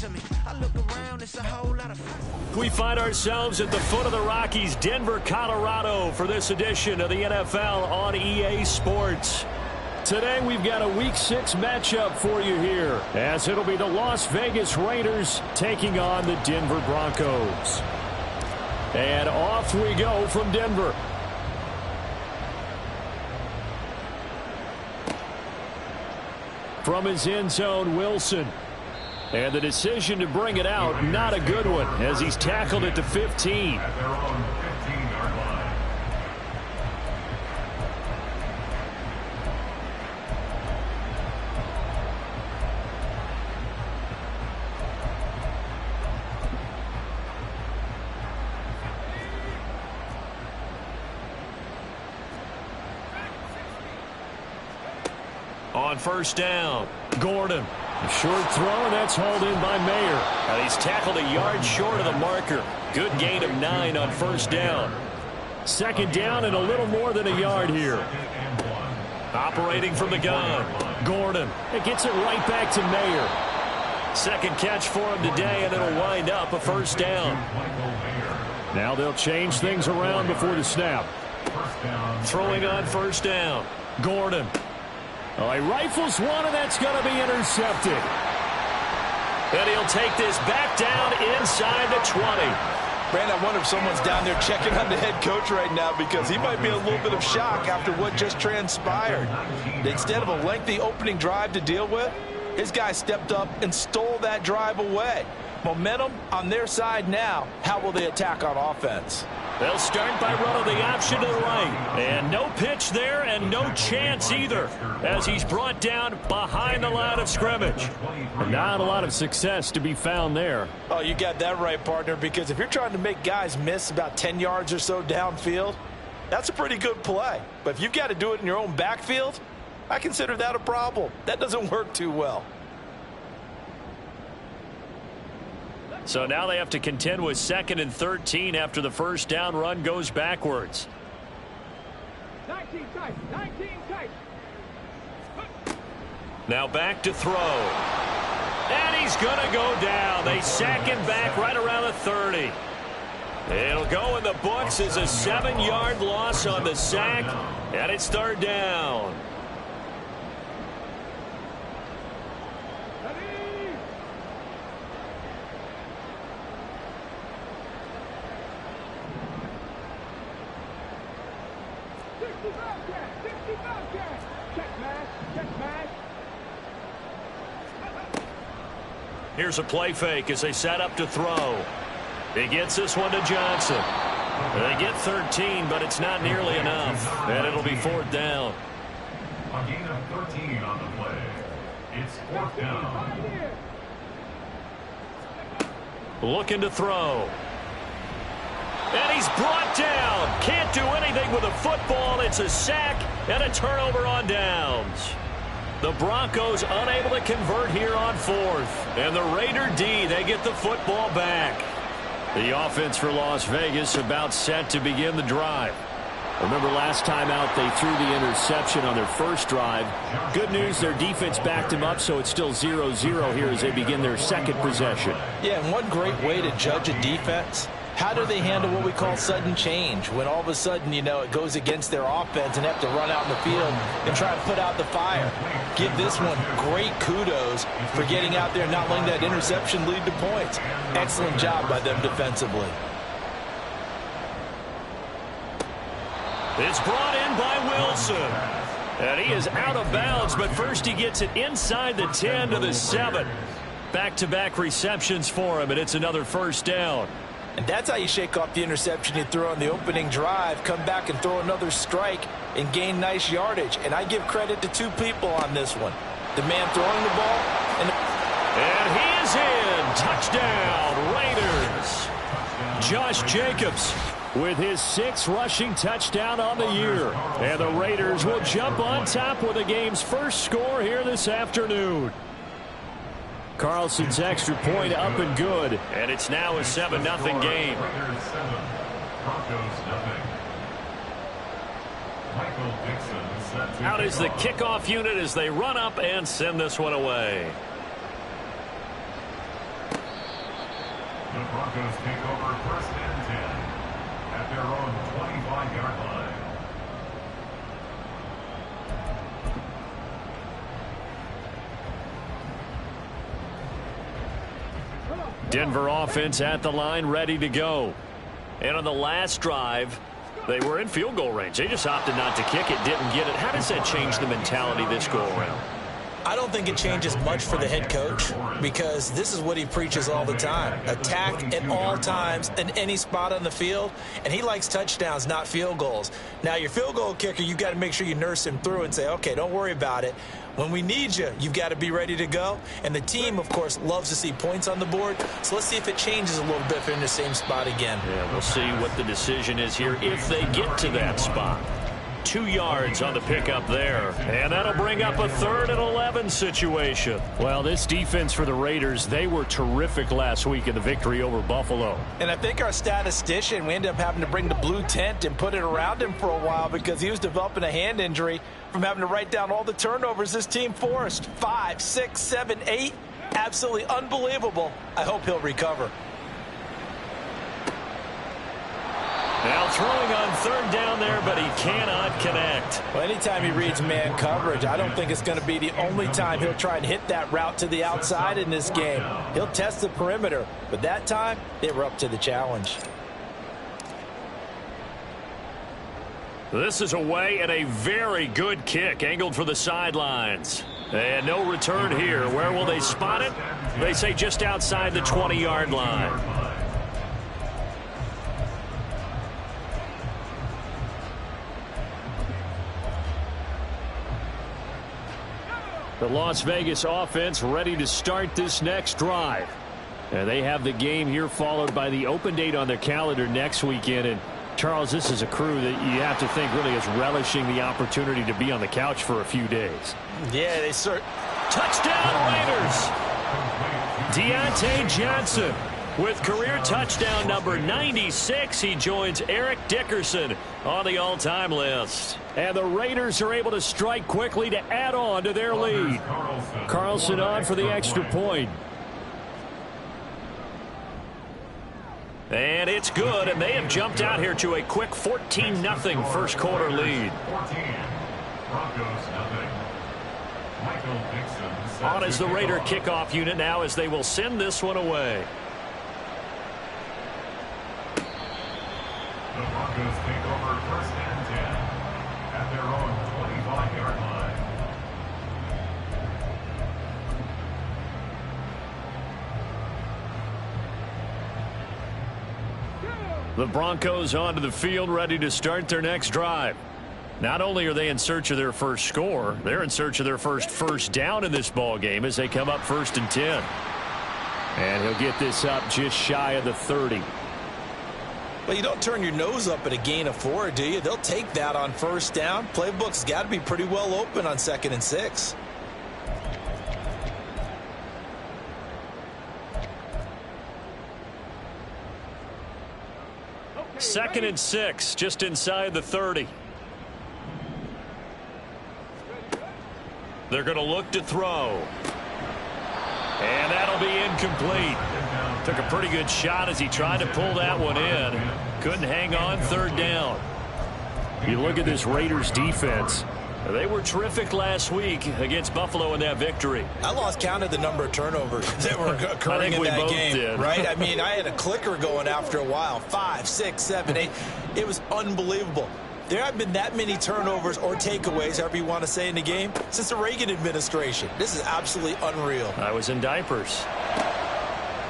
to me. I look around, it's a whole lot of... We find ourselves at the foot of the Rockies, Denver, Colorado, for this edition of the NFL on EA Sports. Today we've got a Week 6 matchup for you here, as it'll be the Las Vegas Raiders taking on the Denver Broncos. And off we go from Denver. From his end zone, Wilson. And the decision to bring it out, not a good one, as he's tackled at the 15. At their own 15-yard line. On first down, Gordon. A short throw, and that's hauled in by Mayer. And he's tackled a yard short of the marker. Good gain of 9 on first down. Second down and a little more than a yard here. Operating from the gun, Gordon. It gets it right back to Mayer. Second catch for him today, and it'll wind up a first down. Now they'll change things around before the snap. Throwing on first down, Gordon. Oh, he rifles one, and that's going to be intercepted. And he'll take this back down inside the 20. Brand, I wonder if someone's down there checking on the head coach right now, because he might be in a little bit of shock after what just transpired. Instead of a lengthy opening drive to deal with, his guy stepped up and stole that drive away. Momentum on their side now. How will they attack on offense? They'll start by running the option to the right. And no pitch there and no chance either, as he's brought down behind the line of scrimmage. Not a lot of success to be found there. Oh, you got that right, partner, because if you're trying to make guys miss about 10 yards or so downfield, that's a pretty good play. But if you've got to do it in your own backfield, I consider that a problem. That doesn't work too well. So now they have to contend with 2nd and 13 after the first down run goes backwards. 19 tight, 19 tight. Now back to throw. And he's going to go down. They sack him back right around the 30. It'll go in the books as a 7-yard loss on the sack, and it's third down. Here's a play fake as they set up to throw. He gets this one to Johnson. They get 13, but it's not nearly enough. And it'll be fourth down. A gain of 13 on the play. It's fourth down. Looking to throw. And he's brought down. Can't do anything with a football. It's a sack and a turnover on downs. The Broncos unable to convert here on fourth. And the Raider D, they get the football back. The offense for Las Vegas about set to begin the drive. Remember last time out they threw the interception on their first drive. Good news, their defense backed them up, so it's still 0-0 here as they begin their second possession. Yeah, and one great way to judge a defense, how do they handle what we call sudden change, when all of a sudden, you know, it goes against their offense and have to run out in the field and try to put out the fire. Give this one great kudos for getting out there and not letting that interception lead to points. Excellent job by them defensively. It's brought in by Wilson. And he is out of bounds, but first he gets it inside the 10 to the 7. Back-to-back receptions for him, and it's another first down. And that's how you shake off the interception you throw on the opening drive, come back and throw another strike and gain nice yardage. And I give credit to two people on this one. The man throwing the ball and he is in. Touchdown, Raiders. Josh Jacobs with his 6th rushing touchdown on the year. And the Raiders will jump on top with the game's first score here this afternoon. Carlson's extra point up and good. And it's now a 7-0 game. Out is the kickoff unit as they run up and send this one away. The Broncos take over 1st and 10 at their own 25-yard line. Denver offense at the line, ready to go. And on the last drive, they were in field goal range. They just opted not to kick it, didn't get it. How does that change the mentality this go around? I don't think it changes much for the head coach because this is what he preaches all the time. Attack at all times in any spot on the field, and he likes touchdowns, not field goals. Now, your field goal kicker, you've got to make sure you nurse him through and say, okay, don't worry about it. When we need you, you've got to be ready to go. And the team, of course, loves to see points on the board. So let's see if it changes a little bit if they're in the same spot again. Yeah, we'll see what the decision is here if they get to that spot. 2 yards on the pickup there. And that'll bring up a 3rd and 11 situation. Well, this defense for the Raiders, they were terrific last week in the victory over Buffalo. And I think our statistician, we ended up having to bring the blue tent and put it around him for a while because he was developing a hand injury from having to write down all the turnovers this team forced. 5, 6, 7, 8. Absolutely unbelievable. I hope he'll recover. Now throwing on 3rd down there, but he cannot connect. Well, anytime he reads man coverage, I don't think it's going to be the only time he'll try and hit that route to the outside in this game. He'll test the perimeter, but that time, they were up to the challenge. This is away and a very good kick angled for the sidelines. And no return here. Where will they spot it? They say just outside the 20-yard line. The Las Vegas offense ready to start this next drive. And they have the game here followed by the open date on their calendar next weekend. And Charles, this is a crew that you have to think really is relishing the opportunity to be on the couch for a few days. Yeah, they Touchdown Raiders! Deontay Johnson with career touchdown number 96. He joins Eric Dickerson on the all-time list. And the Raiders are able to strike quickly to add on to their lead. Carlson on for the extra point. And it's good, and they have jumped out here to a quick 14-0 first quarter lead. 14. Broncos nothing. Michael Dixon On as the Raider kickoff unit now as they will send this one away. The Broncos take over 1st and 10 at their own 25-yard line. The Broncos onto the field ready to start their next drive. Not only are they in search of their first score, they're in search of their first down in this ball game as they come up 1st and 10. And he'll get this up just shy of the 30. Well, you don't turn your nose up at a gain of 4, do you? They'll take that on 1st down. Playbook's got to be pretty well open on 2nd and 6. Second and 6, just inside the 30. They're going to look to throw. And that'll be incomplete. Took a pretty good shot as he tried to pull that one in. Couldn't hang on 3rd down. You look at this Raiders defense. They were terrific last week against Buffalo in that victory. I lost count of the number of turnovers that were occurring in that game. Did. Right? I mean, I had a clicker going after a while. 5, 6, 7, 8. It was unbelievable. There haven't been that many turnovers or takeaways, however you want to say, in the game since the Reagan administration. This is absolutely unreal. I was in diapers.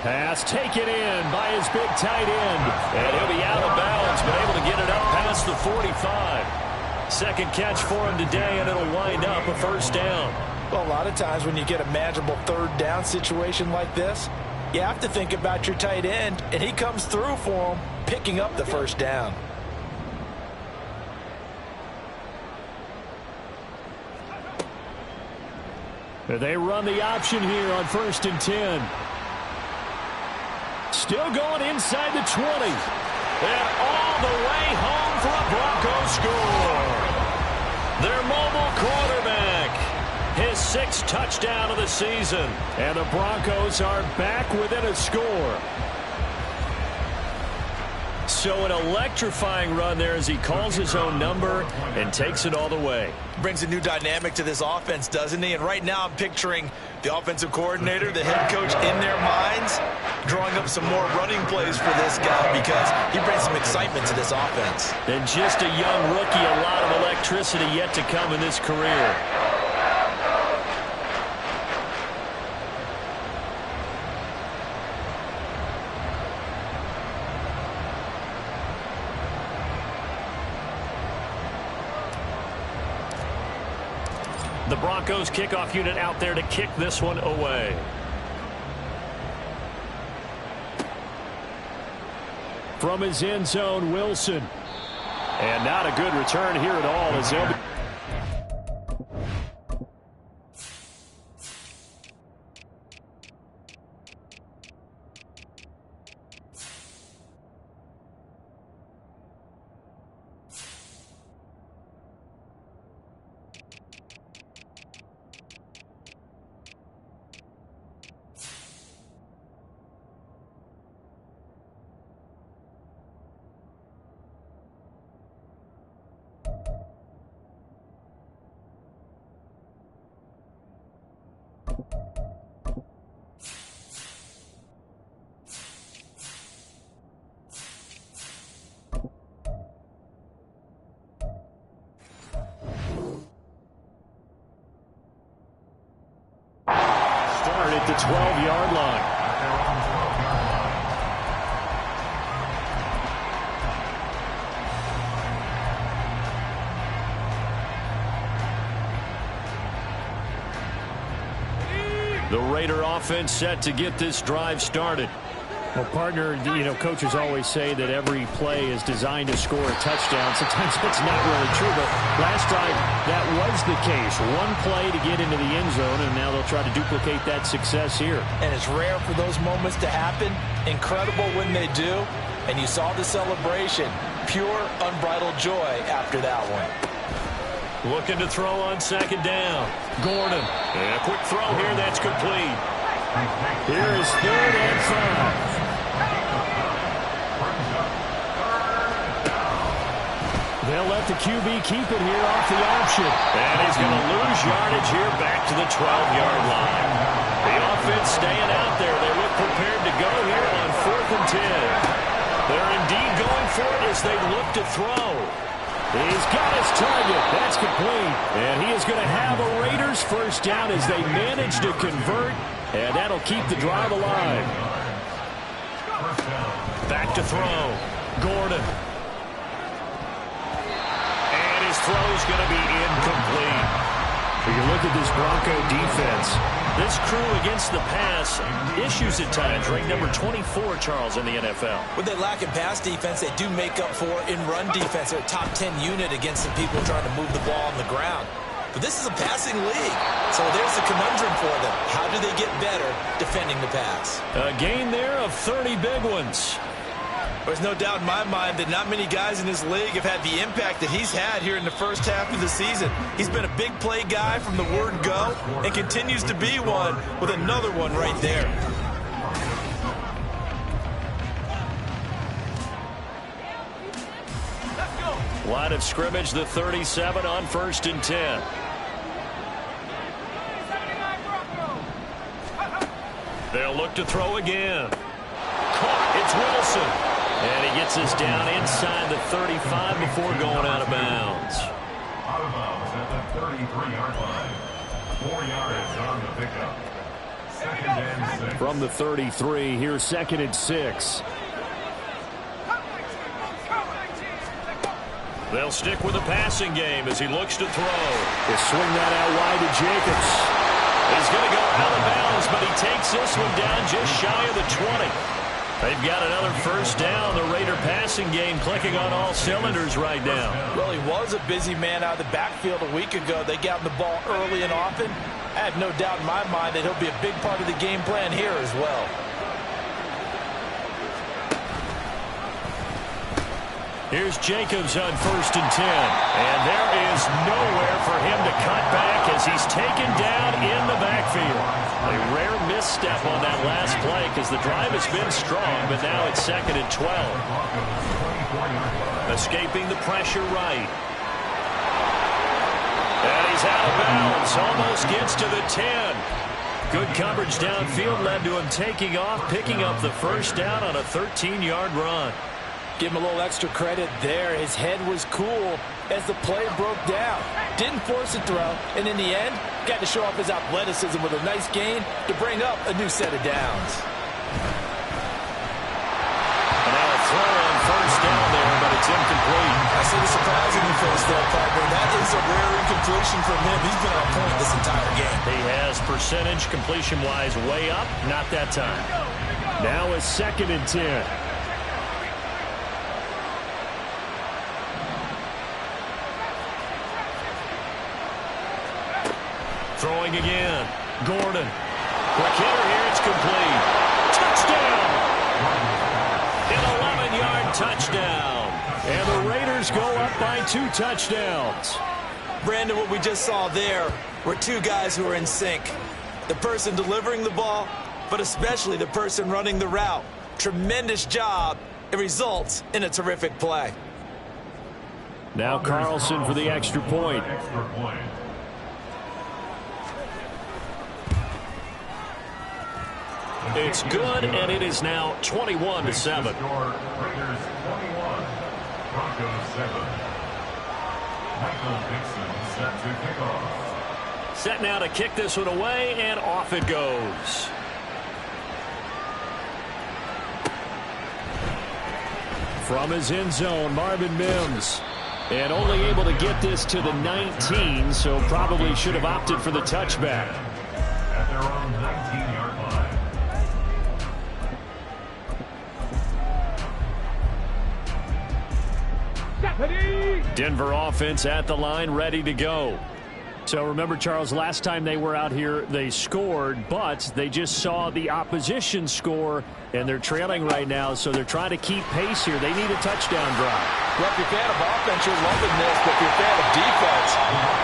Pass taken in by his big tight end. And he'll be out of bounds, but able to get it up past the 45. Second catch for him today, and it'll wind up a 1st down. Well, a lot of times when you get a manageable 3rd down situation like this, you have to think about your tight end, and he comes through for him, picking up the 1st down. They run the option here on 1st and 10. Still going inside the 20. And all the way home for a Broncos score. Their mobile quarterback. His 6th touchdown of the season. And the Broncos are back within a score. So an electrifying run there as he calls his own number and takes it all the way. Brings a new dynamic to this offense, doesn't he? And right now I'm picturing the offensive coordinator, the head coach in their minds, drawing up some more running plays for this guy because he brings some excitement to this offense. And just a young rookie, a lot of electricity yet to come in this career. The Broncos kickoff unit out there to kick this one away. From his end zone, Wilson. And not a good return here at all as they'll be at the 12-yard line. The Raider offense set to get this drive started. Well, partner, coaches always say that every play is designed to score a touchdown. Sometimes that's not really true, but last drive, that was the case. One play to get into the end zone, and now they'll try to duplicate that success here. And it's rare for those moments to happen. Incredible when they do. And you saw the celebration. Pure, unbridled joy after that one. Looking to throw on second down. Gordon. And a quick throw here. That's complete. Here is 3rd and 5. They'll let the QB keep it here off the option. And he's going to lose yardage here back to the 12-yard line. The offense staying out there. They look prepared to go here on 4th and 10. They're indeed going for it as they look to throw. He's got his target. That's complete. And he is going to have a Raiders first down as they manage to convert. And that'll keep the drive alive. Back to throw. Gordon. And his throw is going to be incomplete. When you look at this Bronco defense, this crew against the pass, issues at times, ranked number 24, Charles, in the NFL. When they lack in pass defense, they do make up for in run defense. They're a top 10 unit against some people trying to move the ball on the ground. But this is a passing league, so there's a conundrum for them. How do they get better defending the pass? A gain there of 30 big ones. There's no doubt in my mind that not many guys in this league have had the impact that he's had here in the first half of the season. He's been a big play guy from the word go and continues to be one with another one right there. Line of scrimmage, the 37 on 1st and 10. They'll look to throw again. Caught. It's Wilson. And he gets us down inside the 35 before going out of bounds. Out of bounds at the 33-yard line. 4 yards on the pickup. 2nd and 6. From the 33, here's 2nd and 6. They'll stick with the passing game as he looks to throw. They swing that out wide to Jacobs. He's going to go out of bounds, but he takes this one down just shy of the 20. They've got another first down. The Raider passing game clicking on all cylinders right now. Well, he was a busy man out of the backfield a week ago. They got the ball early and often. I have no doubt in my mind that he'll be a big part of the game plan here as well. Here's Jacobs on 1st and 10. And there is nowhere for him to cut back as he's taken down in the backfield. A rare misstep on that last play because the drive has been strong, but now it's 2nd and 12. Escaping the pressure right. And he's out of bounds. Almost gets to the 10. Good coverage downfield led to him taking off, picking up the first down on a 13-yard run. Give him a little extra credit there. His head was cool as the play broke down. Didn't force a throw, and in the end, got to show off his athleticism with a nice gain to bring up a new set of downs. And now a throw on 1st down there, but it's incomplete. I see the surprising defense there, partner. That is a rare incompletion from him. He's been on point this entire game. He has percentage completion-wise way up, not that time. Now a 2nd and 10. Throwing again. Gordon. Quick hitter here. It's complete. Touchdown! An 11-yard touchdown. And the Raiders go up by 2 touchdowns. Brandon, what we just saw there were two guys who are in sync. The person delivering the ball, but especially the person running the route. Tremendous job. It results in a terrific play. Now Carlson for the extra point. It's good, and it is now 21-7. Raiders 21, Broncos 7. Michael Dixon set to kick off. Set now to kick this one away, and off it goes. From his end zone, Marvin Mims. And only able to get this to the 19, so probably should have opted for the touchback. At their own 19-yard line. Denver offense at the line, ready to go. So remember, Charles, last time they were out here, they scored, but they just saw the opposition score, and they're trailing right now, so they're trying to keep pace here. They need a touchdown drive. Well, if you're a fan of offense, you're loving this, but if you're a fan of defense,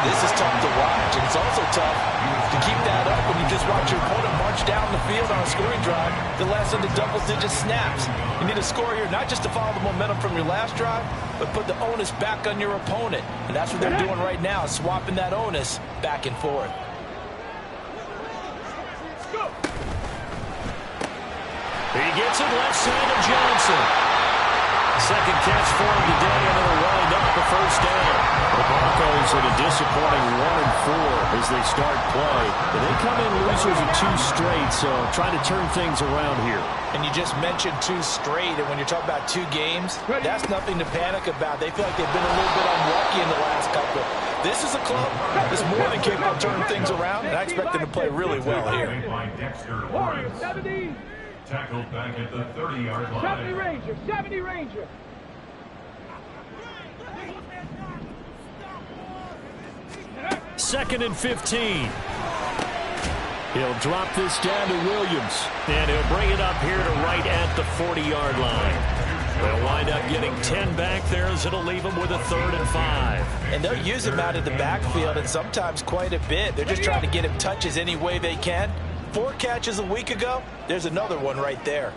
this is tough to watch. And it's also tough to keep that up when you just watch your opponent march down the field on a scoring drive that lasts into double-digit snaps. You need a score here, not just to follow the momentum from your last drive, but put the onus back on your opponent. And that's what they're doing right now, swapping that onus back and forth. He gets it left side of Johnson. Second catch for him today, and it'll wind up a first down. The Broncos at a disappointing 1-4 as they start play. But they come in losers of 2 straight, so trying to turn things around here. And you just mentioned 2 straight, and when you're talking about 2 games, that's nothing to panic about. They feel like they've been a little bit unlucky in the last couple. This is a club that's more than capable of turning things around, and I expect them to play really well here. Tackled back at the 30-yard line. 70 Ranger, 70 Ranger. Second and 15. He'll drop this down to Williams, and he'll bring it up here to right at the 40-yard line. They'll wind up getting 10 back there as it'll leave them with a 3rd and 5. And they'll use him out of the backfield, and sometimes quite a bit. They're just trying to get him touches any way they can. 4 catches a week ago, there's another one right there.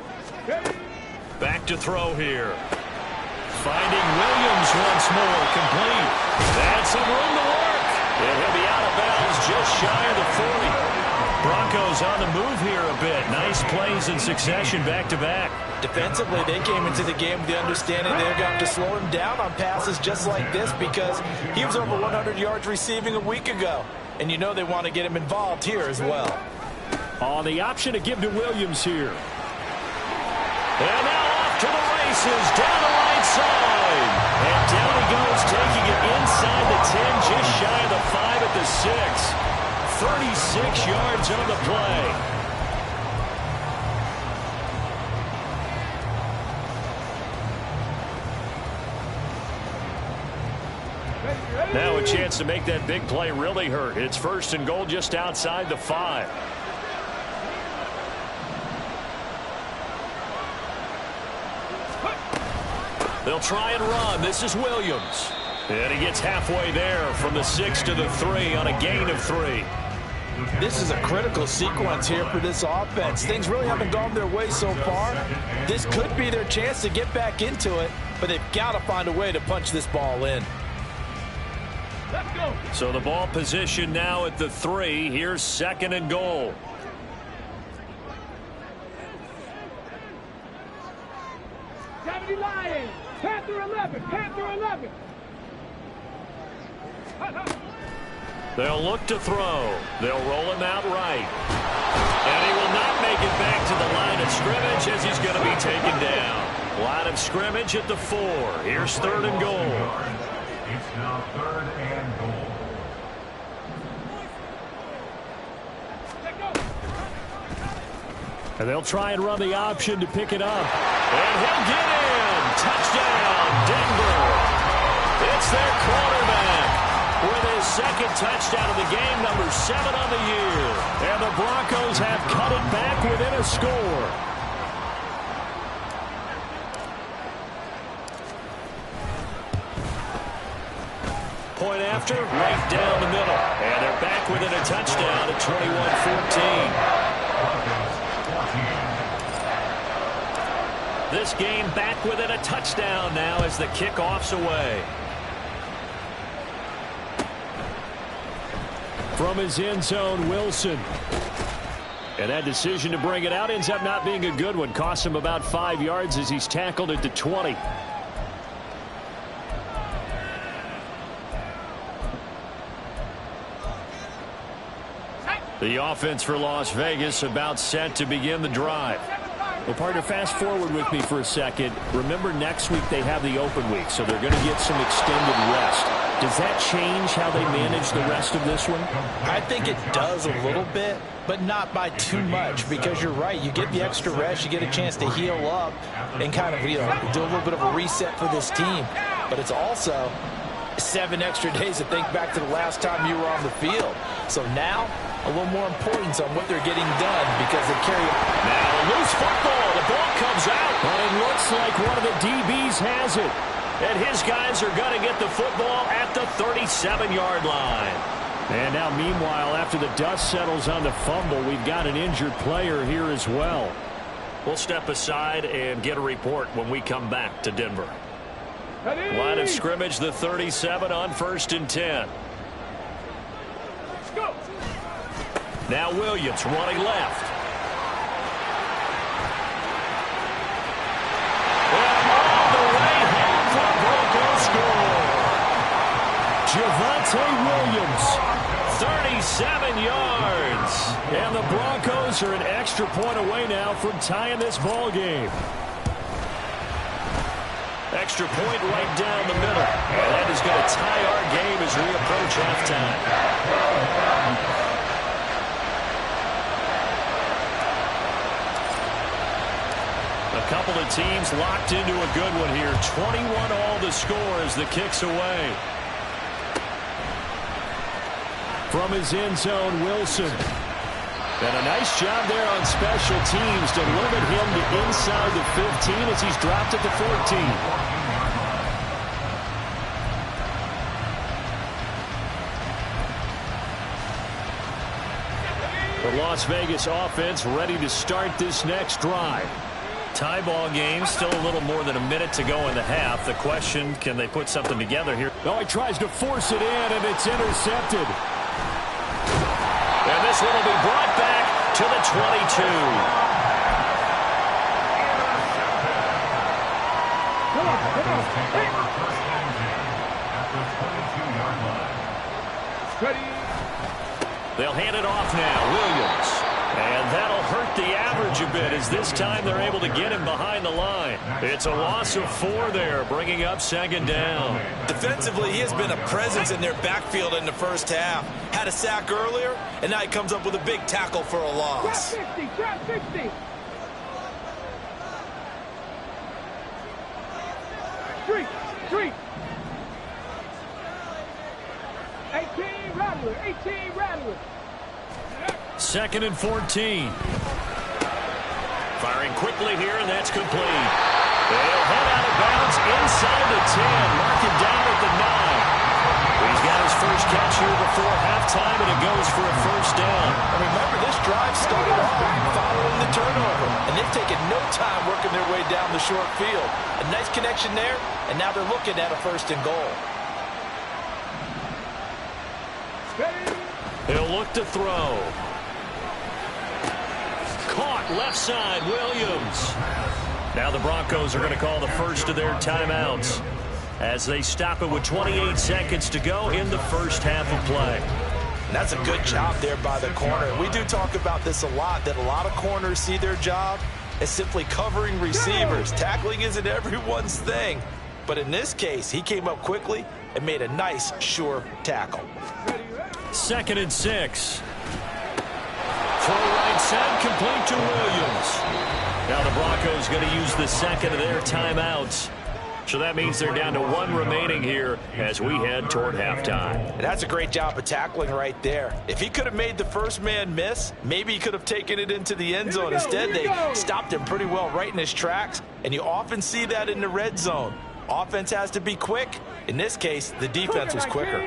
Back to throw here. Finding Williams once more, complete. That's some room to work. And he'll be out of bounds just shy of the 40. Broncos on the move here a bit. Nice plays in succession back-to-back. Defensively, they came into the game with the understanding they're going to slow him down on passes just like this because he was over 100 yards receiving a week ago. And you know they want to get him involved here as well. On the option to give to Williams here. And now off to the races, down the right side. And down he goes, taking it inside the 10, just shy of the 5 at the 6. 36 yards on the play. Now a chance to make that big play really hurt. It's 1st and goal just outside the 5. They'll try and run. This is Williams. And he gets halfway there from the 6 to the 3 on a gain of 3. This is a critical sequence here for this offense. Things really haven't gone their way so far. This could be their chance to get back into it, but they've got to find a way to punch this ball in. Let's go. So the ball position now at the 3. Here's 2nd and goal. Lions. Panther 11. Panther 11. They'll look to throw. They'll roll him out right. And he will not make it back to the line of scrimmage as he's going to be taken down. Line of scrimmage at the 4. Here's 3rd and goal. It's now 3rd and goal. And they'll try and run the option to pick it up. And he'll get in. Touchdown, Denver. It's their quarterback with his 2nd touchdown of the game, number 7 on the year. And the Broncos have cut it back within a score. Point after, right down the middle. And they're back within a touchdown at 21-14. This game back within a touchdown now as the kickoff's away. From his end zone, Wilson. And that decision to bring it out ends up not being a good one. Costs him about 5 yards as he's tackled at the 20. The offense for Las Vegas about set to begin the drive. Well, partner, fast forward with me for a second. Remember, next week they have the open week, so they're going to get some extended rest. Does that change how they manage the rest of this one? I think it does a little bit, but not by too much, because you're right. You get the extra rest, you get a chance to heal up and kind of, do a little bit of a reset for this team. But it's also 7 extra days to think back to the last time you were on the field. So now, a little more importance on what they're getting done because they carry it. Now a loose football. The ball comes out. But it looks like one of the DBs has it. And his guys are going to get the football at the 37-yard line. And now, meanwhile, after the dust settles on the fumble, we've got an injured player here as well. We'll step aside and get a report when we come back to Denver. Line of scrimmage, the 37 on 1st and 10. Let's go. Now Williams running left. And all the way home for a Broncos score. Javonte Williams, 37 yards. And the Broncos are an extra point away now from tying this ball game. Extra point right down the middle. And that is going to tie our game as we approach halftime. A couple of teams locked into a good one here. 21 all the score as the kick's away. From his end zone, Wilson. And a nice job there on special teams to limit him to inside the 15 as he's dropped at the 14. The Las Vegas offense ready to start this next drive. Tie ball game, still a little more than a minute to go in the half. The question, can they put something together here? Oh, he tries to force it in, and it's intercepted. And this one will be brought back to the 22. They'll hand it off now. Williams. And that'll hurt the average a bit as this time they're able to get him behind the line. It's a loss of 4 there, bringing up 2nd down. Defensively, he has been a presence in their backfield in the first half. Had a sack earlier, and now he comes up with a big tackle for a loss. Trap 60, trap 60. Street. 18 Rattler, 18 Rattler. 2nd and 14. Firing quickly here, and that's complete. They'll head out of bounds inside the 10. Mark it down at the 9. He's got his first catch here before halftime, and it goes for a first down. And remember, this drive started off following the turnover, and they've taken no time working their way down the short field. A nice connection there, and now they're looking at a first and goal. He'll look to throw. Caught left side, Williams. Now the Broncos are going to call the first of their timeouts as they stop it with 28 seconds to go in the first half of play. And that's a good job there by the corner. We do talk about this a lot, that a lot of corners see their job as simply covering receivers. Tackling isn't everyone's thing. But in this case, he came up quickly and made a nice, sure tackle. 2nd and 6. Throw right side, complete to Williams. Now the Broncos going to use the second of their timeouts. So that means they're down to 1 remaining here as we head toward halftime. And that's a great job of tackling right there. If he could have made the first man miss, maybe he could have taken it into the end zone. Instead, they stopped him pretty well right in his tracks, and you often see that in the red zone. Offense has to be quick. In this case, the defense was quicker.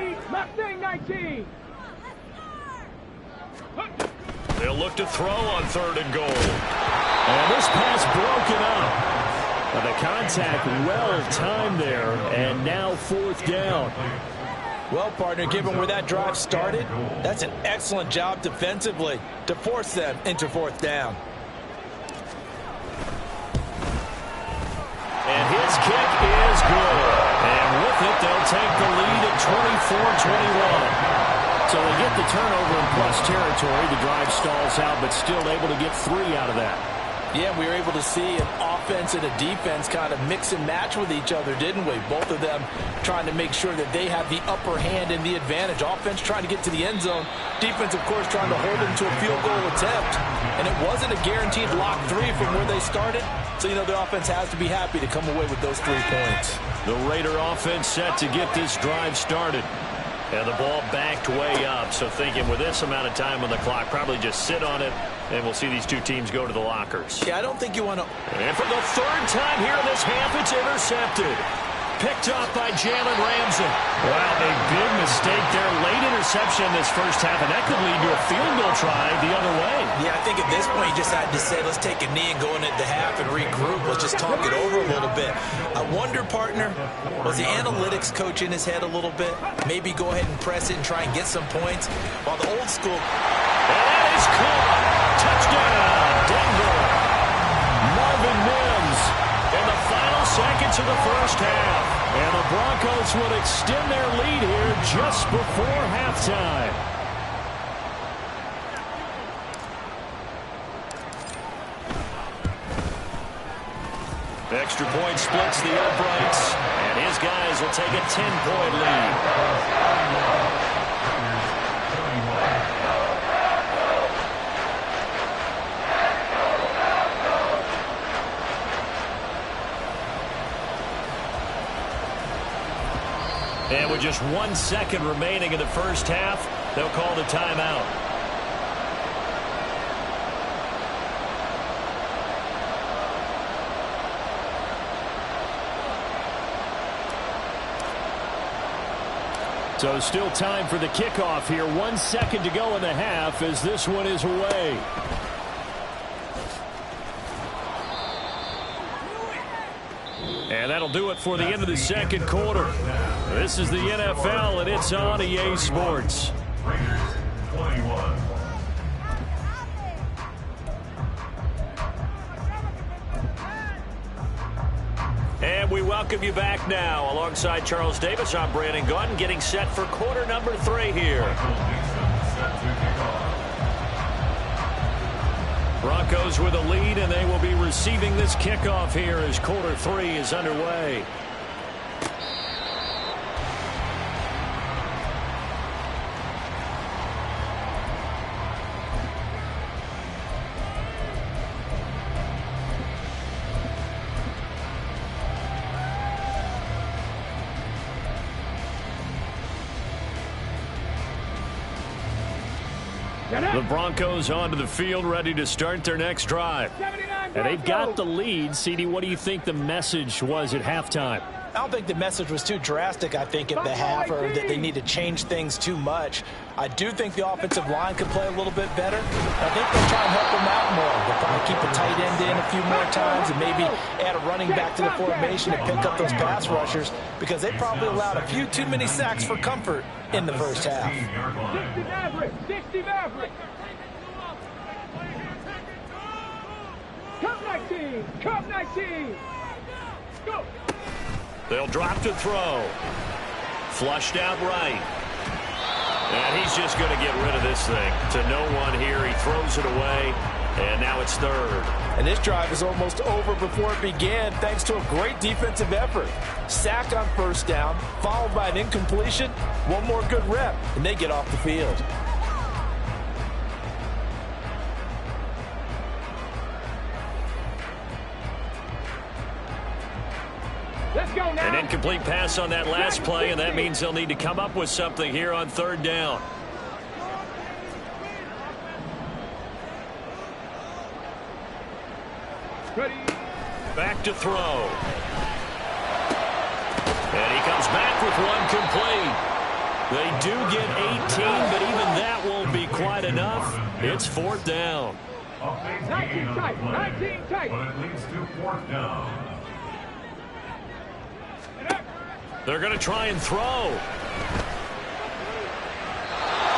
They'll look to throw on 3rd and goal. And this pass broken up. Now the contact well-timed there, and now 4th down. Well, partner, given where that drive started, that's an excellent job defensively to force them into 4th down. And his kick is good. And with it, they'll take the lead at 24-21. So they get the turnover in plus territory. The drive stalls out, but still able to get 3 out of that. Yeah, we were able to see an offense and a defense kind of mix and match with each other, didn't we? Both of them trying to make sure that they have the upper hand and the advantage. Offense trying to get to the end zone. Defense, of course, trying to hold them to a field goal attempt. And it wasn't a guaranteed lock 3 from where they started. So, you know, the offense has to be happy to come away with those 3 points. The Raider offense set to get this drive started. And the ball backed way up. So thinking with this amount of time on the clock, probably just sit on it, and we'll see these two teams go to the lockers. Yeah, I don't think you want to. And for the 3rd time here in this half, it's intercepted. Picked off by Jalen Ramsey. Wow, a big mistake there. Late interception in this first half, and that could lead to a field goal try the other way. Yeah, I think at this point you just had to say, let's take a knee and go into the half and regroup. Let's just talk it over a little bit. I wonder, partner, was the analytics coach in his head a little bit? Maybe go ahead and press it and try and get some points. While the old school... And that is caught. Touchdown, Denver. Marvin Mims in the final seconds of the first half. And the Broncos would extend their lead here just before halftime. Extra point splits the uprights, and his guys will take a 10-point lead. And with just 1 second remaining in the first half, they'll call the timeout. So still time for the kickoff here. 1 second to go in the half as this one is away. And that'll do it for the end of the second quarter. This is the NFL, and it's on EA Sports. Raiders 21. And we welcome you back now. Alongside Charles Davis, I'm Brandon Gunn, getting set for quarter number 3 here. Broncos with a lead, and they will be receiving this kickoff here as quarter 3 is underway. The Broncos onto the field, ready to start their next drive. 79 And they've got the lead. CD, what do you think the message was at halftime? I don't think the message was too drastic, I think, at the half, or that they need to change things too much. I do think the offensive line could play a little bit better. I think they'll try and help them out more. They'll probably keep a tight end in a few more times and maybe add a running back to the formation to pick up those pass rushers, because they probably allowed a few too many sacks for comfort in the first half. 60 Maverick. 60 Maverick. Cup 19. Cup 19. Go. They'll drop to throw. Flushed out right. And he's just going to get rid of this thing. To no one here. He throws it away. And now it's third. And this drive is almost over before it began, thanks to a great defensive effort. Sack on first down, followed by an incompletion. One more good rep, and they get off the field. Let's go now. An incomplete pass on that last play, and that means they'll need to come up with something here on third down. Ready. Back to throw. And he comes back with one complete. They do get 18, but even that won't be quite enough. It's fourth down. 19 tight. 19 tight. But it leads to fourth down. They're going to try and throw.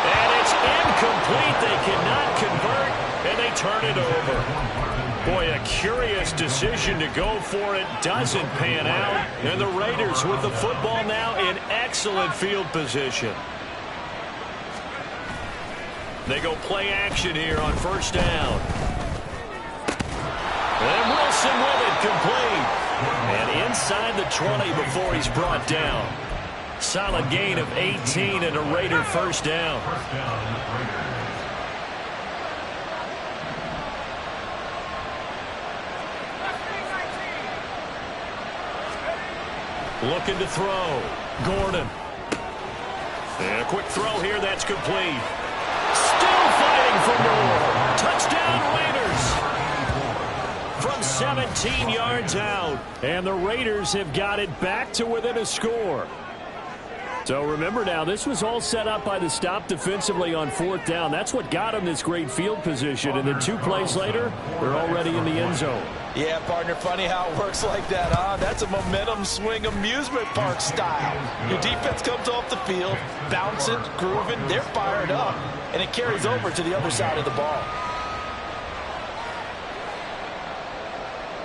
And it's incomplete. They cannot convert, and they turn it over. Boy, a curious decision to go for it. Doesn't pan out. And the Raiders with the football now in excellent field position. They go play action here on first down. And Wilson with it, complete. And inside the 20 before he's brought down. Solid gain of 18 and a Raider first down. Looking to throw. Gordon. And a quick throw here, that's complete. Still fighting for more. Touchdown Raiders. From 17 yards out. And the Raiders have got it back to within a score. So remember now, this was all set up by the stop defensively on fourth down. That's what got them this great field position. And then 2 plays later, they're already in the end zone. Yeah, partner, funny how it works like that, huh? That's a momentum swing amusement park style. Your defense comes off the field, bouncing, grooving, they're fired up, and it carries over to the other side of the ball.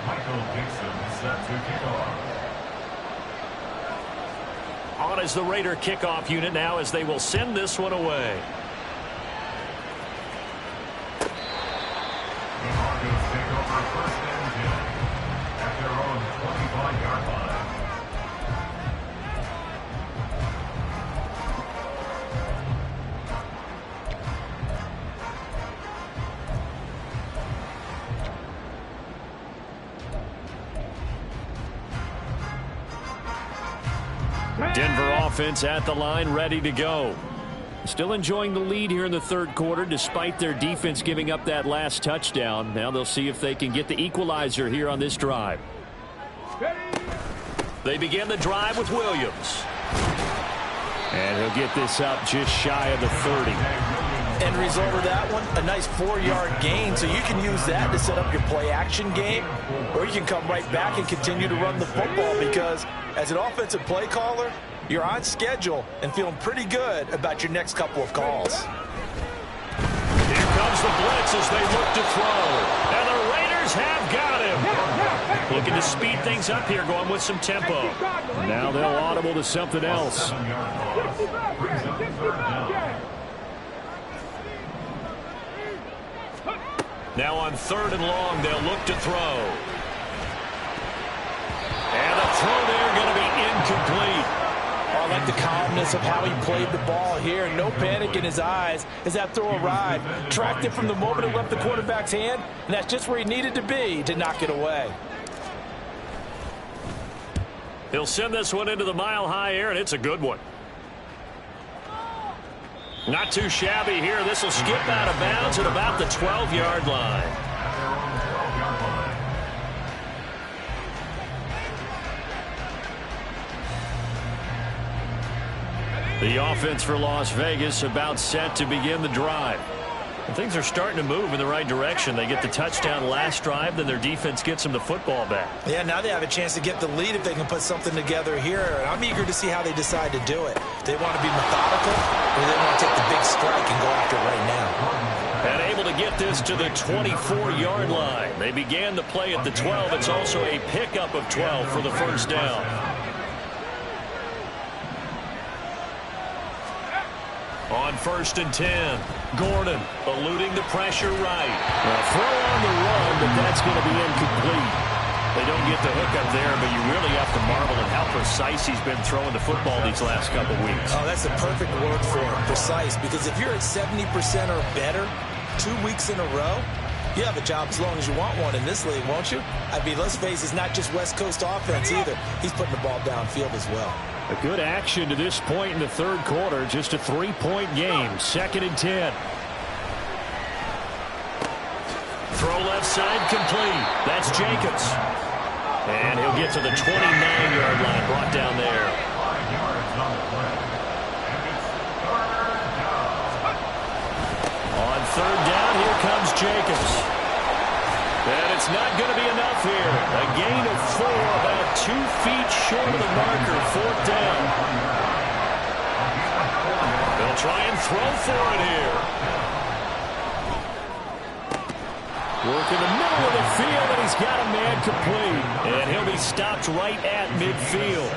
Michael Dixon set to kick off. On is the Raider kickoff unit now as they will send this one away. The Broncos take over first and 10 at their own 25-yard line. Denver offense at the line, ready to go. Still enjoying the lead here in the third quarter despite their defense giving up that last touchdown. Now they'll see if they can get the equalizer here on this drive. They begin the drive with Williams. And he'll get this up just shy of the 30. End result of that one, a nice 4-yard gain, so you can use that to set up your play-action game, or you can come right back and continue to run the football, because as an offensive play caller, you're on schedule and feeling pretty good about your next couple of calls. Here comes the blitz as they look to throw. And the Raiders have got him. Looking to speed things up here, going with some tempo. Now they'll audible to something else. Now on third and long, they'll look to throw. And the throw there going to be incomplete. I like the calmness of how he played the ball here. No panic in his eyes as that throw arrived. Tracked it from the moment it left the quarterback's hand, and that's just where he needed to be to knock it away. He'll send this one into the mile-high air, and it's a good one. Not too shabby here. This will skip out of bounds at about the 12-yard line. At their own 12-yard line. The offense for Las Vegas about set to begin the drive. And things are starting to move in the right direction. They get the touchdown last drive, then their defense gets them the football back. Yeah, now they have a chance to get the lead if they can put something together here. And I'm eager to see how they decide to do it. They want to be methodical, or they want to take the big strike and go after it right now. And able to get this to the 24-yard line. They began the play at the 12. It's also a pickup of 12 for the first down. On 1st and 10, Gordon eluding the pressure right. A throw on the run, but that's going to be incomplete. They don't get the hook up there, but you really have to marvel at how precise he's been throwing the football these last couple weeks. Oh, that's the perfect word for it, precise, because if you're at 70% or better 2 weeks in a row, you have a job as long as you want one in this league, won't you? I mean, let's face it, it's not just West Coast offense either. He's putting the ball downfield as well. A good action to this point in the third quarter. Just a 3-point game. 2nd and 10. Throw left side complete. That's Jacobs. And he'll get to the 29-yard line. Brought down there. On 3rd down, here comes Jacobs. And it's not going to be enough here. A gain of 4, about 2 feet short of the marker. 4th down. They'll try and throw for it here. Work in the middle of the field, and he's got a man complete. And he'll be stopped right at midfield.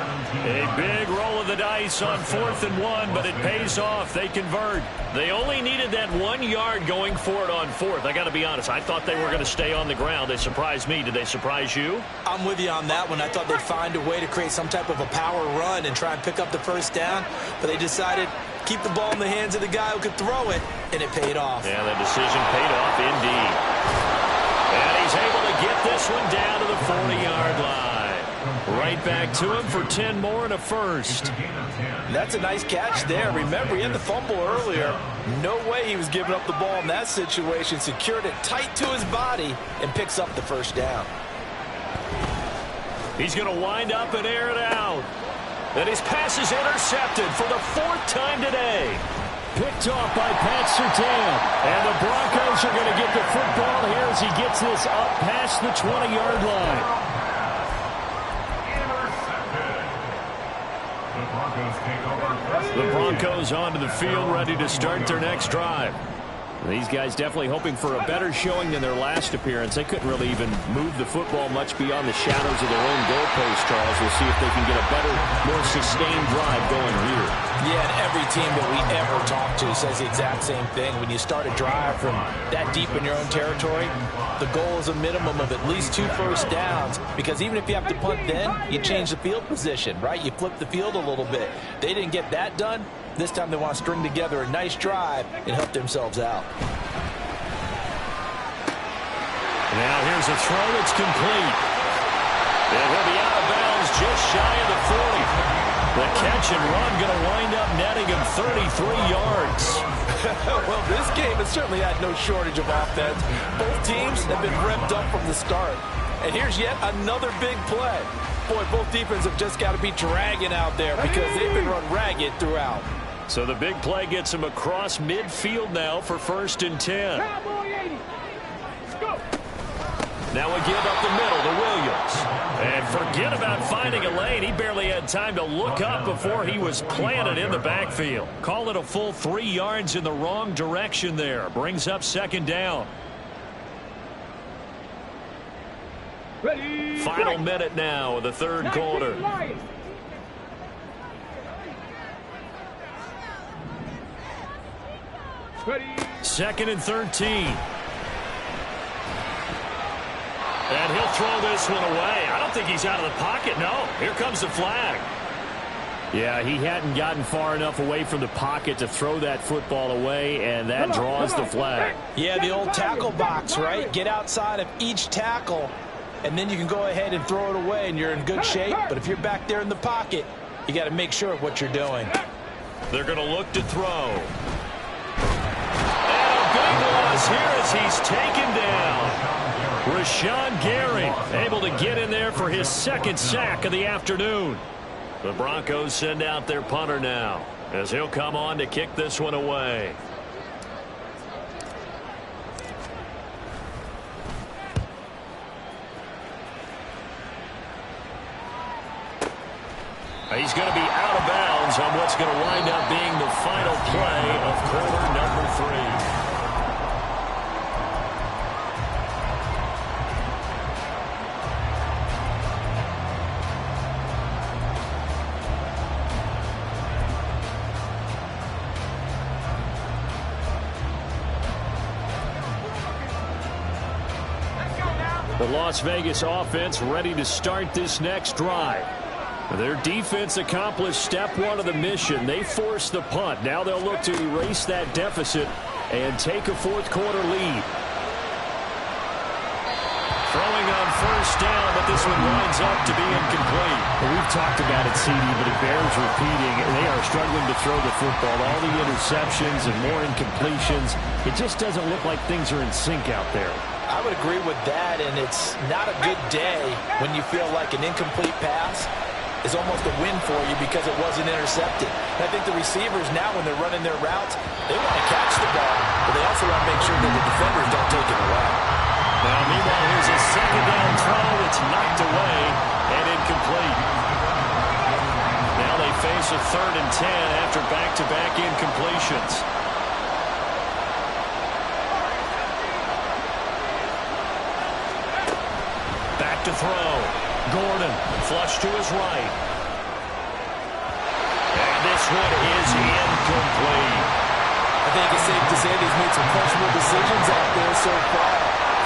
A big roll of the dice on 4th and 1, but it pays off. They convert. They only needed that 1 yard going for it on 4th. I got to be honest, I thought they were going to stay on the ground. They surprised me. Did they surprise you? I'm with you on that one. I thought they'd find a way to create some type of a power run and try and pick up the first down, but they decided keep the ball in the hands of the guy who could throw it, and it paid off. Yeah, the decision paid off indeed. And he's able to get this one down to the 40-yard line. Right back to him for 10 more and a first. That's a nice catch there. Remember, he had the fumble earlier. No way he was giving up the ball in that situation. Secured it tight to his body and picks up the first down. He's going to wind up and air it out. And his pass is intercepted for the 4th time today. Picked off by Pat Surtain. And the Broncos are going to get the football here as he gets this up past the 20-yard line. The Broncos onto the field, ready to start their next drive. These guys definitely hoping for a better showing than their last appearance. They couldn't really even move the football much beyond the shadows of their own goalpost, Charles. We'll see if they can get a better, more sustained drive going here. Yeah, and every team that we ever talk to says the exact same thing. When you start a drive from that deep in your own territory, the goal is a minimum of at least 2 first downs, because even if you have to punt then, you change the field position, right? You flip the field a little bit. They didn't get that done. This time they want to string together a nice drive and help themselves out. Now here's a throw that's complete. And he'll be out of bounds just shy of the 40. The catch and run going to wind up netting him 33 yards. Well, this game has certainly had no shortage of offense. Both teams have been revved up from the start. And here's yet another big play. Boy, both defenses have just got to be dragging out there because they've been run ragged throughout. So the big play gets him across midfield now for 1st and 10. Now a give up the middle to Williams. And forget about finding a lane. He barely had time to look up before he was planted in the backfield. Call it a full 3 yards in the wrong direction there. Brings up 2nd down. Final minute now of the third quarter. Ready. 2nd and 13. And he'll throw this one away. I don't think he's out of the pocket. No, here comes the flag. Yeah, he hadn't gotten far enough away from the pocket to throw that football away, and that draws the flag. Yeah, the old tackle box, right? Get outside of each tackle, and then you can go ahead and throw it away, and you're in good shape. But if you're back there in the pocket, you got to make sure of what you're doing. They're going to look to throw. And a big loss here as he's taken down. Rashawn Gary able to get in there for his 2nd sack of the afternoon. The Broncos send out their punter now. as he'll come on to kick this one away. He's going to be out of bounds on what's going to wind up being the final play of quarter number 3. The Las Vegas offense ready to start this next drive. Their defense accomplished step 1 of the mission. They forced the punt. Now they'll look to erase that deficit and take a fourth quarter lead. Throwing on first down, but this one winds up to be incomplete. Well, we've talked about it, CD, but it bears repeating. They are struggling to throw the football. All the interceptions and more incompletions. It just doesn't look like things are in sync out there. I would agree with that, and it's not a good day when you feel like an incomplete pass is almost a win for you because it wasn't intercepted. And I think the receivers now, when they're running their routes, they want to catch the ball, but they also want to make sure that the defenders don't take it away. Now, meanwhile, here's a second down throw. It's knocked away and incomplete. Now they face a 3rd and 10 after back-to-back incompletions. Back to throw. Gordon, flush to his right. And this one is incomplete. I think it's safe to say he's made some questionable decisions out there so far.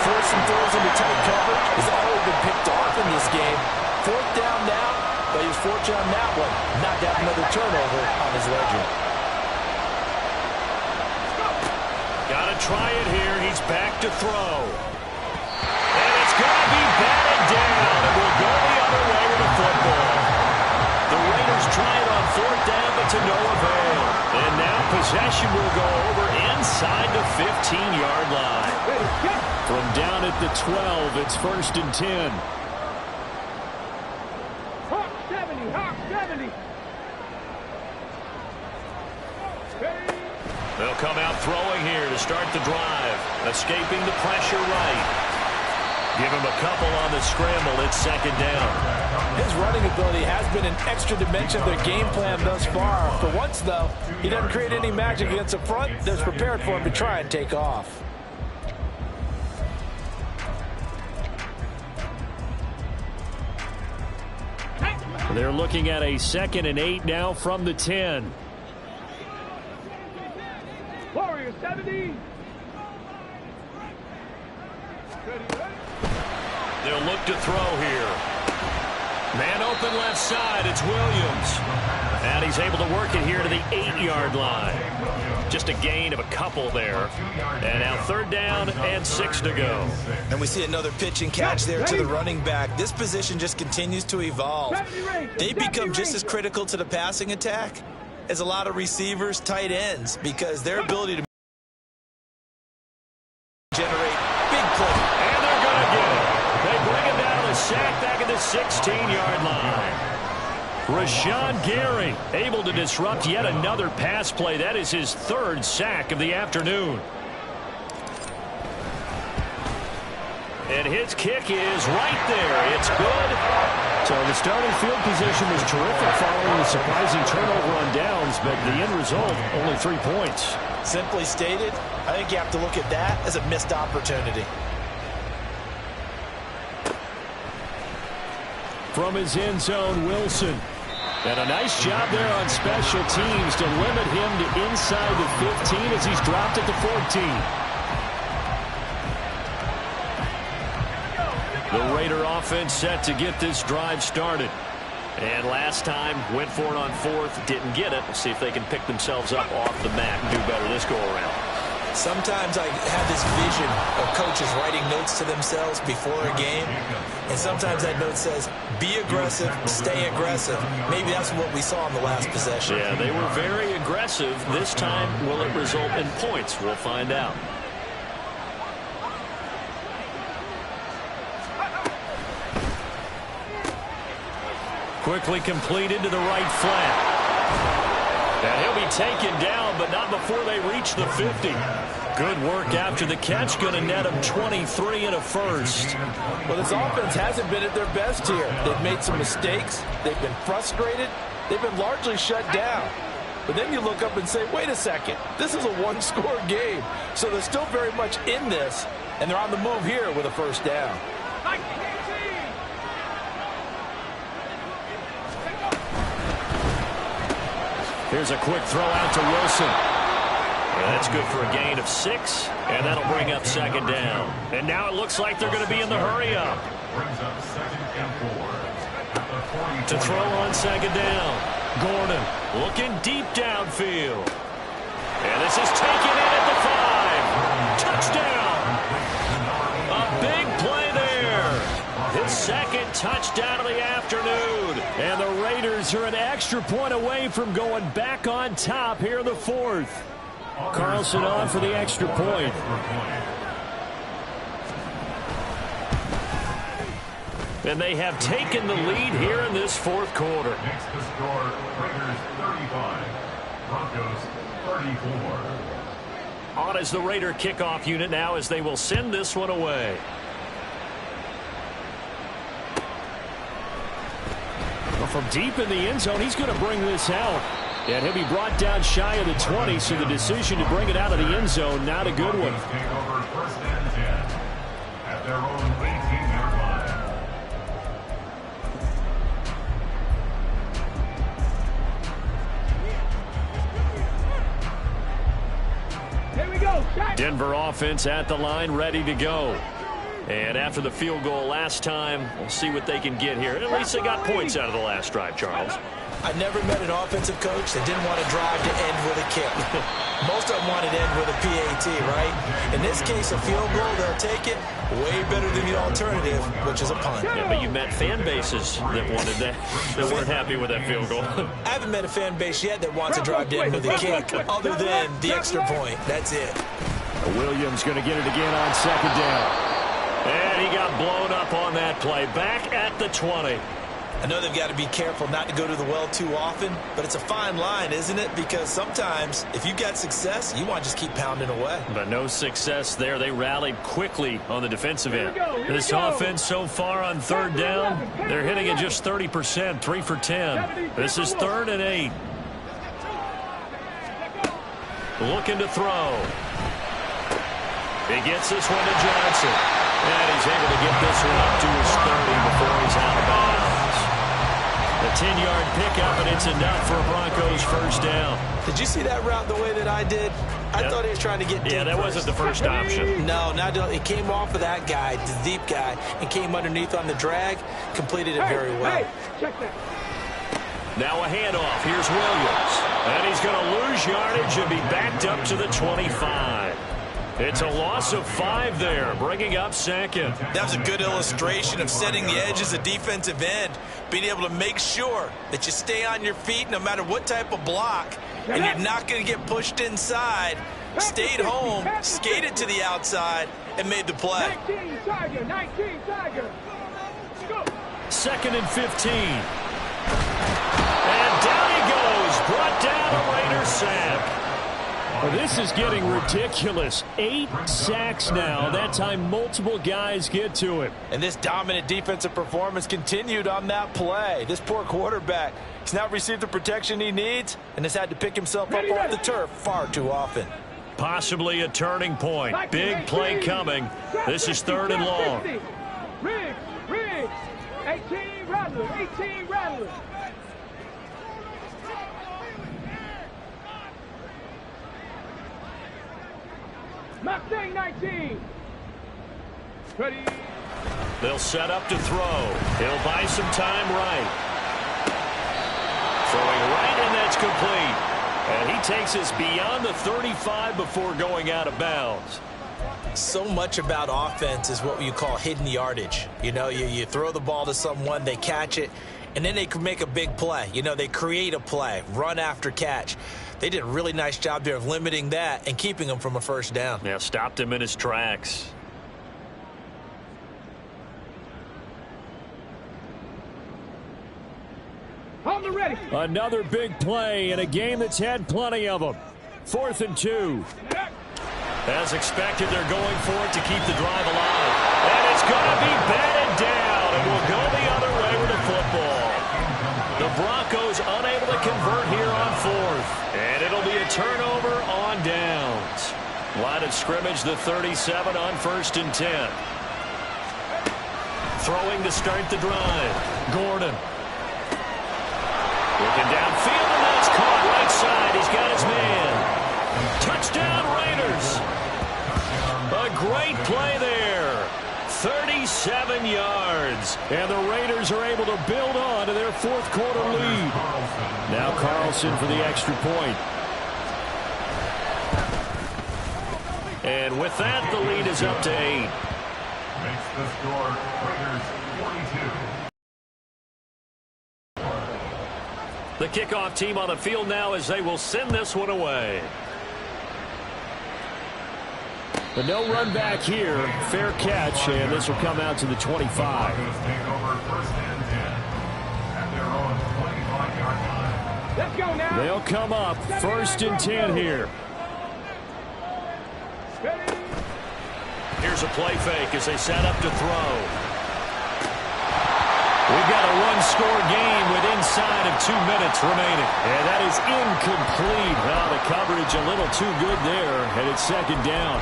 Forcing throws into tight coverage has already been picked off in this game. 4th down now, but he was fortunate on that one. Not got another turnover on his ledger. Got to try it here. He's back to throw. And it's going to be batted down. And we'll go the other way with the football. The Raiders try it on 4th down, but to no avail. And now possession will go over inside the 15-yard line. From down at the 12, it's 1st and 10. Hawk 70, Hawk 70. They'll come out throwing here to start the drive. Escaping the pressure right. Give him a couple on the scramble. It's 2nd down. His running ability has been an extra dimension of their game plan thus far. For once, though, he doesn't create any magic against the front that's prepared for him to try and take off. They're looking at a 2nd and 8 now from the 10. Warrior 70. They'll look to throw here. Man open left side. It's Williams. And he's able to work it here to the 8-yard line. Just a gain of a couple there. And now 3rd down and 6 to go. And we see another pitch and catch there to the running back. This position just continues to evolve. They become just as critical to the passing attack as a lot of receivers, tight ends, because their ability to generate big plays. And they're going to get it. They bring it down to sack back at the 16-yard line. Rashawn Gary able to disrupt yet another pass play. That is his 3rd sack of the afternoon. And his kick is right there. It's good. So the starting field position was terrific following the surprising turnover on downs, but the end result, only 3 points. Simply stated, I think you have to look at that as a missed opportunity. From his end zone, Wilson. And a nice job there on special teams to limit him to inside the 15 as he's dropped at the 14. The Raider offense set to get this drive started. And last time, went for it on 4th, didn't get it. We'll see if they can pick themselves up off the mat and do better this go-around. Sometimes I have this vision of coaches writing notes to themselves before a game, and sometimes that note says, be aggressive, stay aggressive. Maybe that's what we saw in the last possession. Yeah, they were very aggressive. This time, will it result in points? We'll find out. Quickly completed to the right flat. And he'll be taken down, but not before they reach the 50. Good work after the catch. Going to net him 23 and a first. Well, this offense hasn't been at their best here. They've made some mistakes. They've been frustrated. They've been largely shut down. But then you look up and say, wait a second, this is a one-score game. So they're still very much in this, and they're on the move here with a first down. Here's a quick throw out to Wilson. And that's good for a gain of 6, and that'll bring up second down. And now it looks like they're going to be in the hurry-up. Brings up 2nd and 4. To throw on second down. Gordon looking deep downfield. And this is taken in at the 5. Touchdown. A big play there. His second touchdown of the afternoon. And the Raiders are an extra point away from going back on top here in the 4th. Carlson on for the extra point. And they have taken the lead here in this 4th quarter. Next to score, Raiders 35, Broncos 34. On as the Raider kickoff unit now as they will send this one away. Well, from deep in the end zone, he's going to bring this out. And he'll be brought down shy of the 20, so the decision to bring it out of the end zone, not a good one. Take over 1st and 10 at their own 18-yard line. Here we go. Denver offense at the line, ready to go. And after the field goal last time, we'll see what they can get here. At least they got points out of the last drive, Charles. I never met an offensive coach that didn't want to drive to end with a kick. Most of them wanted to end with a PAT, right? In this case, a field goal, they'll take it way better than the alternative, which is a punt. Yeah, but you met fan bases that wanted that, that weren't happy with that field goal. I haven't met a fan base yet that wants to drive to end with a kick, other than the extra point. That's it. Williams going to get it again on second down. And he got blown up on that play. Back at the 20. I know they've got to be careful not to go to the well too often, but it's a fine line, isn't it? Because sometimes, if you've got success, you want to just keep pounding away. But no success there. They rallied quickly on the defensive end. This offense so far on 3rd down, they're hitting at just 30%, 3 for 10. This is 3rd and 8. Looking to throw. He gets this one to Johnson. And he's able to get this one up to his 30 before he's out of bounds. A 10-yard pickup, and it's enough for a Broncos first down. Did you see that route the way that I did? I thought he was trying to get deep. Yeah, that wasn't the first option. No, it came off of that guy, the deep guy, and came underneath on the drag. Completed it very well. Hey, check that. Now a handoff. Here's Williams. And he's going to lose yardage and be backed up to the 25. It's a loss of 5 there, bringing up second. That was a good illustration of setting the edge as a defensive end, being able to make sure that you stay on your feet no matter what type of block, and you're not going to get pushed inside. Stayed home, skated to the outside, and made the play. 19 Tiger, 19 Tiger. Go. 2nd and 15. And down he goes, brought down a Raider sack. Well, this is getting ridiculous. 8 sacks now. That time multiple guys get to him. And this dominant defensive performance continued on that play. This poor quarterback, he's not received the protection he needs and has had to pick himself up off the turf far too often. Possibly a turning point. Big play coming. This is 3rd and long. Riggs. 18 Rattler. 18 Rattler. Mustang 19. Ready. They'll set up to throw. He'll buy some time right. Throwing right, and that's complete. And he takes us beyond the 35 before going out of bounds. So much about offense is what you call hidden yardage. You know, you throw the ball to someone, they catch it, and then they can make a big play. You know, they create a play, run after catch. They did a really nice job there of limiting that and keeping him from a first down. Yeah, stopped him in his tracks. On the ready. Another big play in a game that's had plenty of them. 4th and 2. As expected, they're going for it to keep the drive alive. And it's going to be batted down, and will go the other way with the football. The Broncos unable to convert here on 4th. And it'll be a turnover on downs. Line of scrimmage, the 37 on 1st and 10. Throwing to start the drive. Gordon. Looking downfield, and that's caught right side. He's got his man. Touchdown, Raiders. A great play there. 37 yards. And the Raiders are able to build on to their 4th quarter lead. Now Carlson for the extra point. And with that, the lead is up to 8. Makes the score Raiders 42. The kickoff team on the field now as they will send this one away. But no run back here. Fair catch, and this will come out to the 25. Broncos take over 1st and 10 at their own 25-yard line. Let's go now. They'll come up 1st and 10 here. Here's a play fake as they set up to throw. We've got a one-score game with inside of 2 minutes remaining. And that is incomplete. Well, the coverage a little too good there, and it's 2nd down.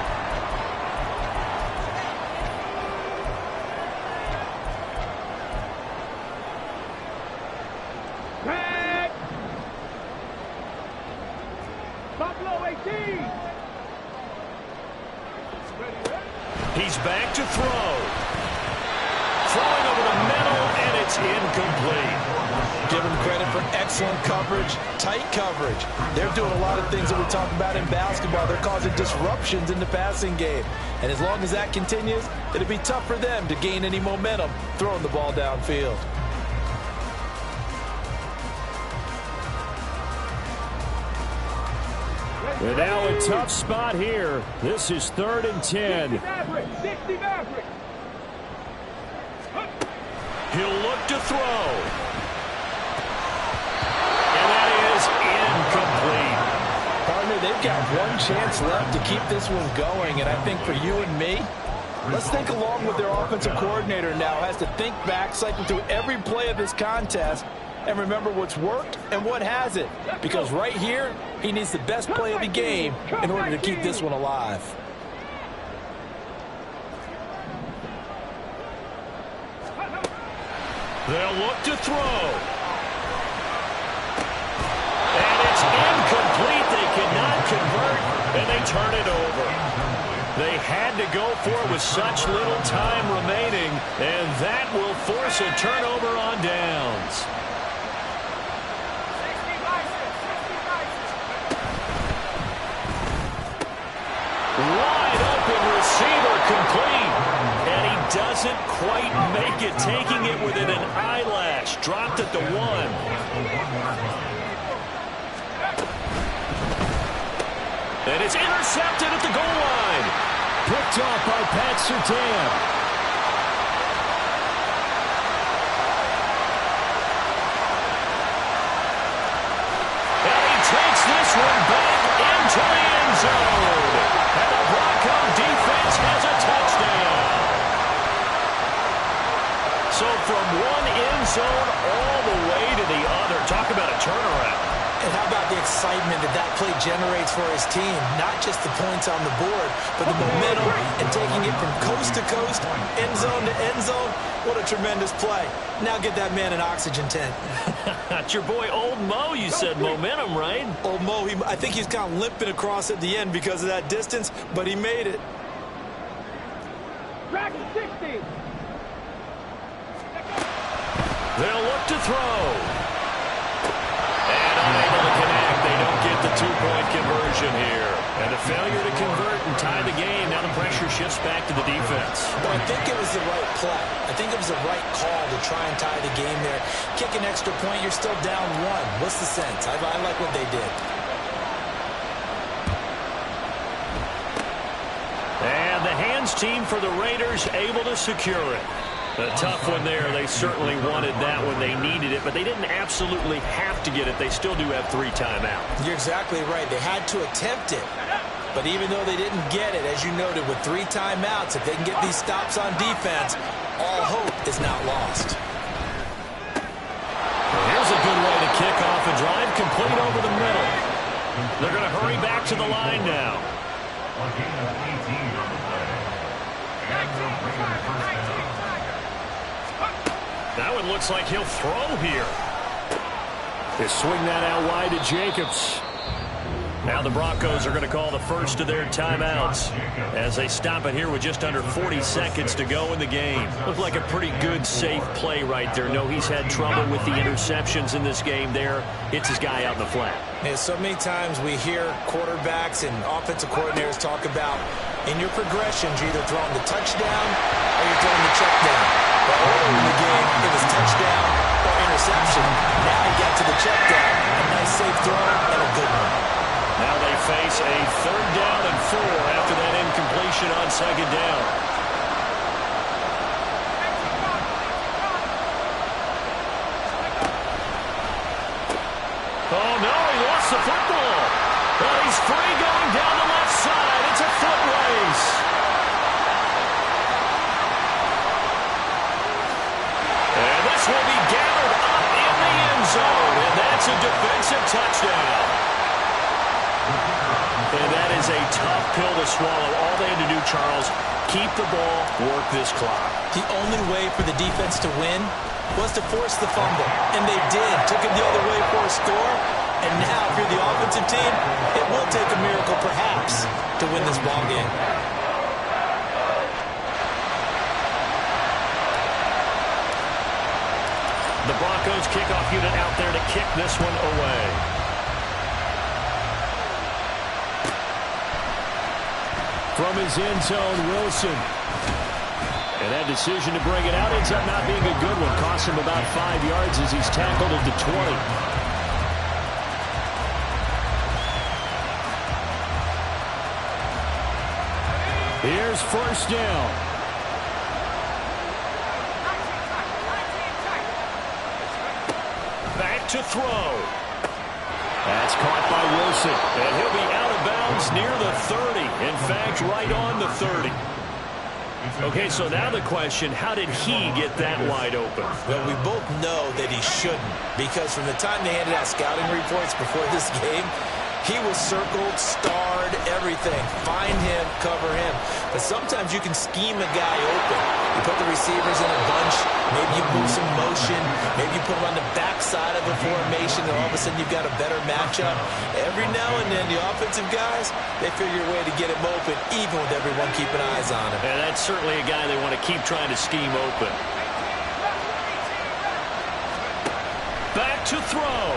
Red. Buffalo 18. He's back to throw. Throwing over the middle, and it's incomplete. Give them credit for excellent coverage, tight coverage. They're doing a lot of things that we talk about in basketball. They're causing disruptions in the passing game. And as long as that continues, it'll be tough for them to gain any momentum throwing the ball downfield. And now a tough spot here. This is 3rd and 10. 60 Maverick. He'll look to throw. And that is incomplete. Partner, they've got one chance left to keep this one going. And I think for you and me, let's think along with their offensive coordinator now. Has to think back, cycle through every play of this contest, and remember what's worked and what hasn't. Because right here, he needs the best play of the game in order to keep this one alive. They'll look to throw. And it's incomplete. They cannot convert, and they turn it over. They had to go for it with such little time remaining, and that will force a turnover on downs. Wide open receiver complete. And he doesn't quite make it, taking it within an eyelash. Dropped at the 1. And it's intercepted at the goal line. Picked off by Pat Surtain. And he takes this one back into the end zone. And the Bronco defense has a touchdown. So from one end zone all the way to the other. Talk about a turnaround. And how about the excitement that that play generates for his team? Not just the points on the board, but the momentum and taking it from coast to coast, end zone to end zone. What a tremendous play. Now get that man an oxygen tent. That's your boy Old Mo, you said. Momentum, right? Old Mo, I think he's kind of limping across at the end because of that distance, but he made it. Track 60. They'll look to throw. And unable to connect. They don't get the 2-point conversion here. And the failure to convert and tie the game. Now the pressure shifts back to the defense. Well, I think it was the right play. I think it was the right call to try and tie the game there. Kick an extra point, you're still down 1. What's the sense? I like what they did. And the hands team for the Raiders able to secure it. A tough one there. They certainly wanted that when they needed it, but they didn't absolutely have to get it. They still do have 3 timeouts. You're exactly right. They had to attempt it. But even though they didn't get it, as you noted, with 3 timeouts, if they can get these stops on defense, all hope is not lost. Here's a good way to kick off a drive, complete over the middle. They're going to hurry back to the line now. A gain of 18 on the play. And they'll bring it first down. That one looks like he'll throw here. They swing that out wide to Jacobs. Now the Broncos are going to call the first of their timeouts as they stop it here with just under 40 seconds to go in the game. Looked like a pretty good, safe play right there. No, he's had trouble with the interceptions in this game there. It's his guy out in the flat. Yeah, so many times we hear quarterbacks and offensive coordinators talk about in your progressions, you're either throwing the touchdown or you're throwing the check down. But earlier in the game, it was touchdown or interception. Now he got to the check down. A nice safe throw and a good one. Now they face a 3rd down and 4 after that incompletion on 2nd down. Oh, no, he lost the football. Well, he's free going down the left side. It's a foot race. And this will be gathered up in the end zone, and that's a defensive touchdown. And that is a tough pill to swallow. All they had to do, Charles, keep the ball, work this clock. The only way for the defense to win was to force the fumble. And they did. Took it the other way for a score. And now, if you're the offensive team, it will take a miracle, perhaps, to win this ball game. The Broncos kickoff unit out there to kick this one away. From his end zone, Wilson. And that decision to bring it out ends up not being a good one. Costs him about 5 yards as he's tackled at the 20. Here's 1st down. Back to throw. That's caught by Wilson, and he'll be out of bounds near the 30. In fact, right on the 30. Okay, so now the question, how did he get that wide open? Well, we both know that he shouldn't, because from the time they handed out scouting reports before this game, he was circled, starred, everything. Find him, cover him. But sometimes you can scheme a guy open. You put the receivers in a bunch. Maybe you move some motion. Maybe you put them on the backside of a formation, and all of a sudden you've got a better matchup. Every now and then, the offensive guys, they figure a way to get him open, even with everyone keeping eyes on him. And that's certainly a guy they want to keep trying to scheme open. Back to throw.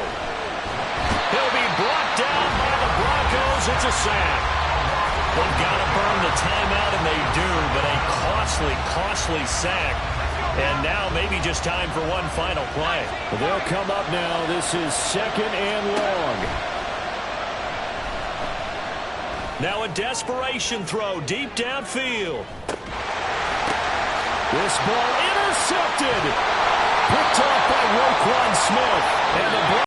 He'll be brought down by the Broncos. It's a sack. They've got to burn the timeout, and they do, but a costly sack. And now maybe just time for one final play. Well, they'll come up now. This is 2nd and long. Now a desperation throw deep downfield. This ball intercepted. Picked off by Roquan Smith. And the